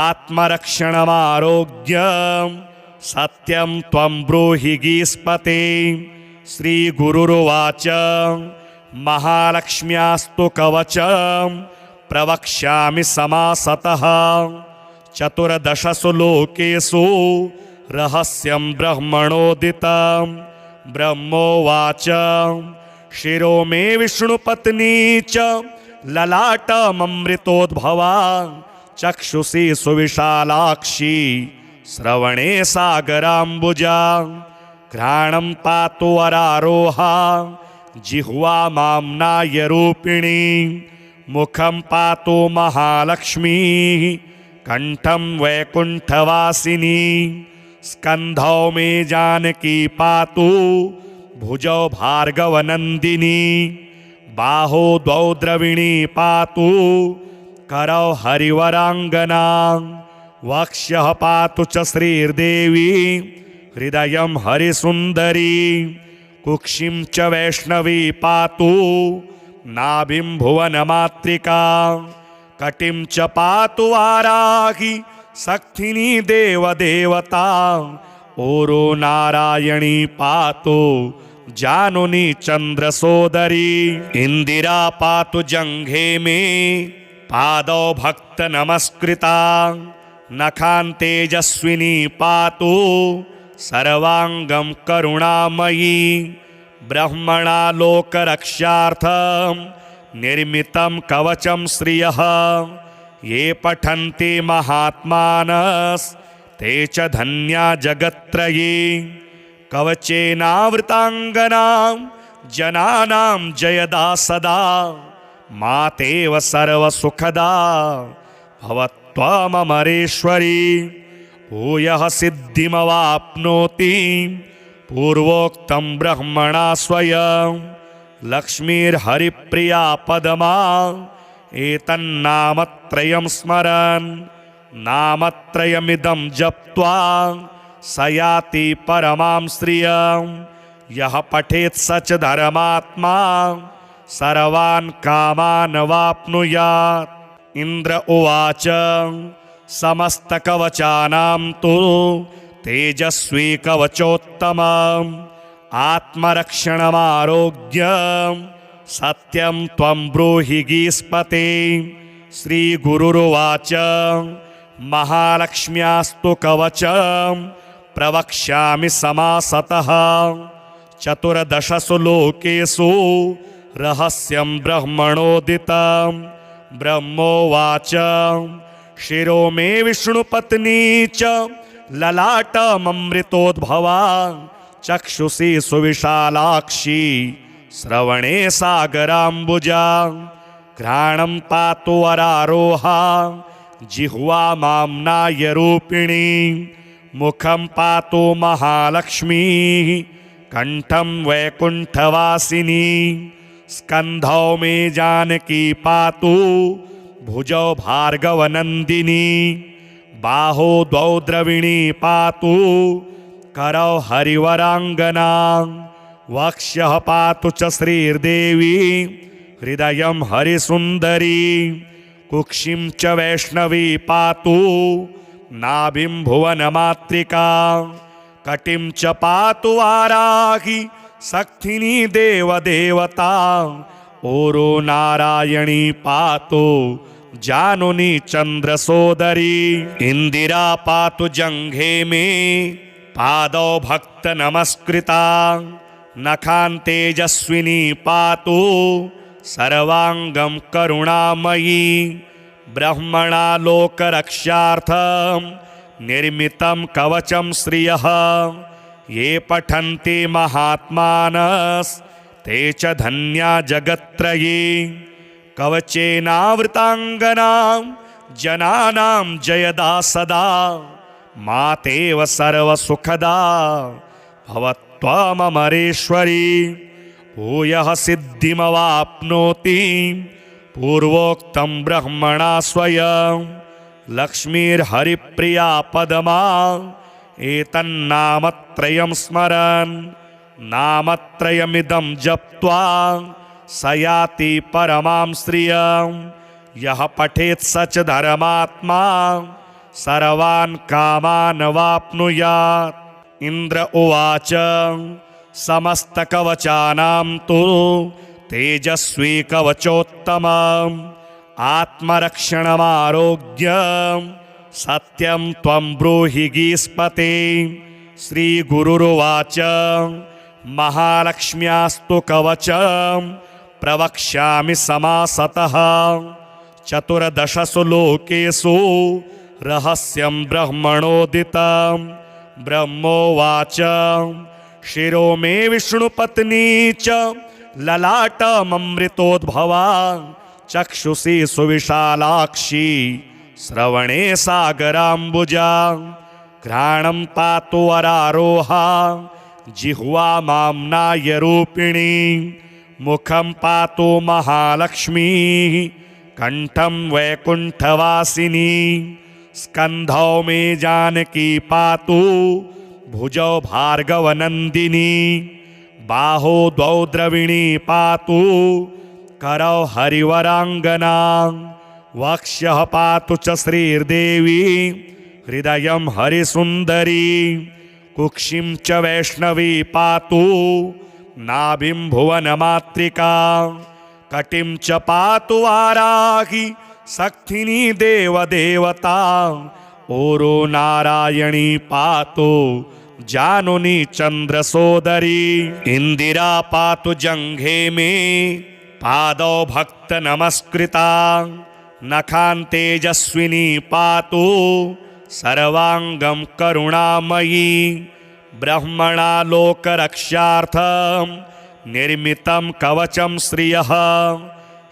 आत्मरक्षणमारोग्यं सत्यं त्वं ब्रूहि गीस्पते। श्रीगुरुरुवाच महालक्ष्म्यास्तु कवचं प्रवक्ष्यामि समासतः। चतुर्दशसु लोकेषु रहस्यं ब्रह्मणोदितं। ब्रह्मोवाच शिरो मे विष्णुपत्नी च ललाटममृतोद्भवा। चक्षुषी सुविशालाक्षी श्रवणे सागराम्बुजा। घ्राणं पातु वरारोहा जिह्वा माम्नायरूपिणी। मुखं पातु महालक्ष्मी कंठं वैकुंठवासिनी। स्कंधौ मे जानकी पातु भुजौ भार्गवनंदिनी। बाहो द्वौ द्रविणी पातु करौ हरिवरांगना। वक्ष्यः पातु च श्रीर्देवी हृदयं हरिसुंदरी। कुक्षिं च वैष्णवी पातु नाभिं भुवनमातृका। कटिं च पातु वाराही शक्तिनी देवदेवता। ओरो नारायणी पातु जानुनी चंद्रसोदरी। इंदिरा पातु जंघे में पादौ भक्त नमस्कृता। नखान तेजस्विनी पातु सर्वांगं करुणामयी। ब्रह्मणा लोकरक्षार्थं निर्मितं कवचं श्रियः। ये पठन्ति महात्मानस्ते च धन्या जगत्त्रयी। कवचेनावृतांगनां जनानां जयदा सदा। मातेव सर्वसुखदा भवत्वममरेश्वरी। भूयः सिद्धिमवाप्नोति पूर्वोक्तं ब्रह्मणा स्वयं। लक्ष्मीर्हरिप्रिया पदमा एतन्नामत्रयं स्मरन्। नामत्रयमिदं जप्त्वा स याति परमां श्रियं। यः पठेत् स च धर्मात्मा सर्वान् कामान् वाप्नुयात्। इंद्र उवाच समस्तकवचानां तु तेजस्वी कवचोत्तमम्। आत्मरक्षणमारोग्यं सत्यं त्वं ब्रूहि गीस्पते। श्रीगुरुरुवाच महालक्ष्म्यास्तु कवचं प्रवक्ष्यामि समासतः। चतुर्दशसु लोकेषु रहस्यं ब्रह्मणोदितं। ब्रह्मोवाच शिरो मे विष्णुपत्नी च ललाटममृतोद्भवा। चक्षुषी सुविशालाक्षी श्रवणे सागराम्बुजा। घ्राणं पातु वरारोहा जिह्वा माम्नायरूपिणी। मुखं पातु महालक्ष्मी कंठं वैकुंठवासिनी। स्कंधौ मे जानकी पातु भुजौ भार्गवनंदिनी। बाहो द्वौ द्रविणी पातु करौ हरिवरांगना। वक्ष्यः पातु च श्रीर्देवी हृदयं हरिसुंदरी। कुक्षिं च वैष्णवी पातु नाभिं भुवनमातृका। कटिं च पातु वाराही शक्तिनी देवदेवता। ओरो नारायणी पातु जानुनी चंद्रसोदरी। इंदिरा पातु जंघे में पादौ भक्त नमस्कृता। नखान तेजस्विनी पातु सर्वांगं करुणामयी। ब्रह्मणा लोकरक्षार्थं निर्मितं कवचं श्रियः। ये पठन्ति महात्मानस्ते च धन्या जगत्त्रयी। कवचेनावृतांगनां जनानां जयदा सदा। मातेव सर्वसुखदा भवत्वममरेश्वरी। भूयः सिद्धिमवाप्नोति पूर्वोक्तं ब्रह्मणा स्वयं। लक्ष्मीर्हरिप्रिया पदमा एतन्नामत्रयं स्मरन्। नामत्रयमिदं जप्त्वा स याति परमां श्रियं। यः पठेत् स च धर्मात्मा सर्वान् कामान् वाप्नुयात्। इंद्र उवाच समस्तकवचानां तु तेजस्वी कवचोत्तमम् आत्मरक्षणमारोग्यं सत्यं त्वं ब्रूहि गीस्पते। श्रीगुरुरुवाच महालक्ष्म्यास्तु कवचं प्रवक्ष्यामि समासतः। चतुर्दशसु लोकेषु रहस्यं ब्रह्मणोदितं। ब्रह्मोवाच शिरो मे विष्णुपत्नी च ललाटममृतोद्भवा। चक्षुषी सुविशालाक्षी श्रवणे सागराम्बुजा। घ्राणं पातु वरारोहा जिह्वा माम्नाय रूपिणी। मुखं पातु महालक्ष्मी कंठं वैकुंठवासिनी। स्कंधौ मे जानकी पातु भुजौ भार्गवनंदिनी। बाहो द्वौ द्रविणी पातु करौ हरिवरांगना। वक्ष्यः पातु च श्रीर्देवी हृदयं हरिसुंदरी। कुक्षिं च वैष्णवी पातु नाभिं भुवनमातृका। कटिं च पातु वाराही शक्तिनी देवदेवता। ओरो नारायणी पातु जानुनी चंद्रसोदरी। इंदिरा पातु जंघे में पादौ भक्त नमस्कृता। नखान् तेजस्विनी पातु सर्वांगं करुणामयी। ब्रह्मणा लोकरक्षार्थं निर्मितं कवचं श्रियः।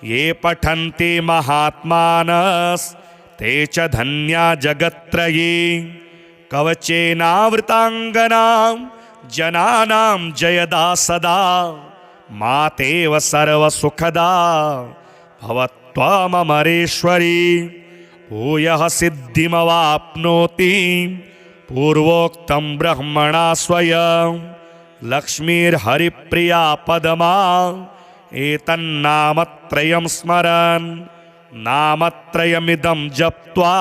ये पठन्ति महात्मानस्ते च धन्या जगत्त्रयी। कवचेनावृतांगनां जनानां जयदा सदा। मातेव सर्वसुखदा भवत्वमरेश्वरी। भूयः सिद्धिमवाप्नोति पूर्वोक्तं ब्रह्मणा स्वयं। लक्ष्मीर्हरिप्रिया पदमा एतन्नामत्रयं स्मरन्। नामत्रयमिदं जप्त्वा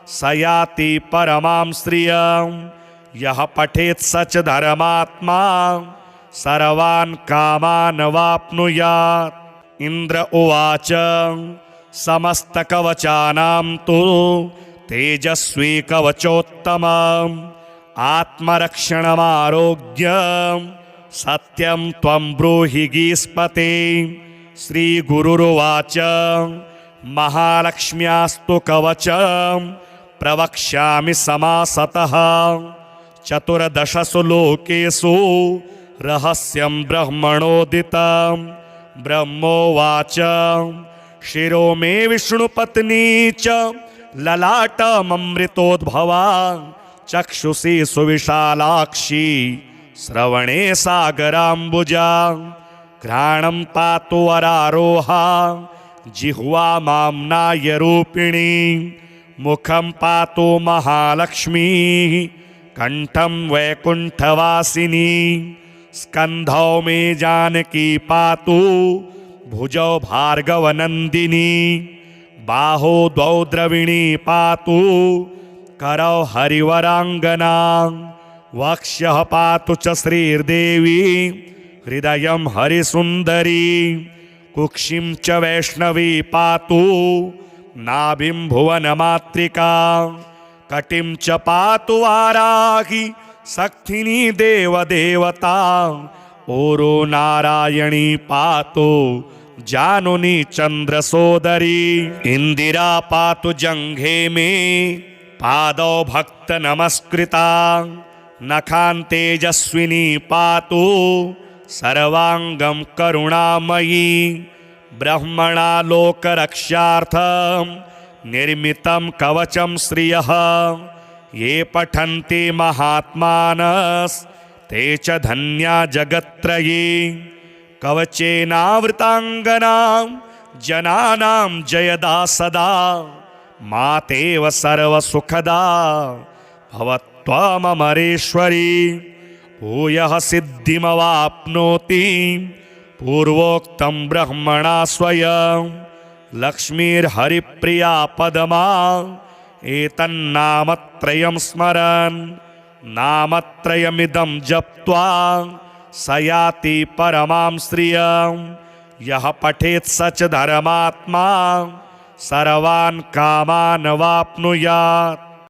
स याति परमां श्रियं। यः पठेत् स च धर्मात्मा सर्वान् कामान् वाप्नुयात्। इंद्र उवाच समस्तकवचानां तु तेजस्वी कवचोत्तमम् आत्मरक्षणमारोग्यं सत्यं त्वं ब्रूहि गीस्पते। श्रीगुरुरुवाच महालक्ष्म्यास्तु कवचं प्रवक्ष्यामि समासतः। चतुर्दशसु लोकेषु रहस्यं ब्रह्मणोदितं। ब्रह्मोवाच शिरो मे विष्णुपत्नी च ललाटममृतोद्भवा। चक्षुषी सुविशालाक्षी श्रवणे सागराम्बुजा। घ्राणं पातु वरारोहा जिह्वा माम्नाय रूपिणी। मुखं पातु महालक्ष्मी कंठं वैकुंठवासिनी। स्कंधौ मे जानकी पातु भुजौ भार्गवनंदिनी। बाहो द्वौ द्रविणी पातु करौ हरिवरांगना। वक्ष्यः पातु च श्रीर्देवी हृदयं हरिसुंदरी। कुक्षिं च वैष्णवी पातु नाभिं भुवनमातृका। कटिं च पातु वाराही शक्तिनी देवदेवता। ओरो नारायणी पातु जानुनी चंद्रसोदरी। इंदिरा पातु जंघे में पादौ भक्त नमस्कृता। नखान् तेजस्विनी पातु सर्वांगं करुणामयी। ब्रह्मणा लोकरक्षार्थं निर्मितं कवचं श्रियः। ये पठन्ति महात्मानस्ते च धन्या जगत्त्रयी। कवचेनावृतांगनां जनानां जयदा सदा। मातेव सर्वसुखदा भवत्वमरेश्वरी। भूयः सिद्धिमवाप्नोति पूर्वोक्तं ब्रह्मणा स्वयं। लक्ष्मीर्हरिप्रिया पदमा एतन्नामत्रयं स्मरन् नामत्रयमिदं जप्त्वा स याति परमां श्रियं यः पठेत् स च धर्मात्मा सर्वान् कामान् वाप्नुयात्।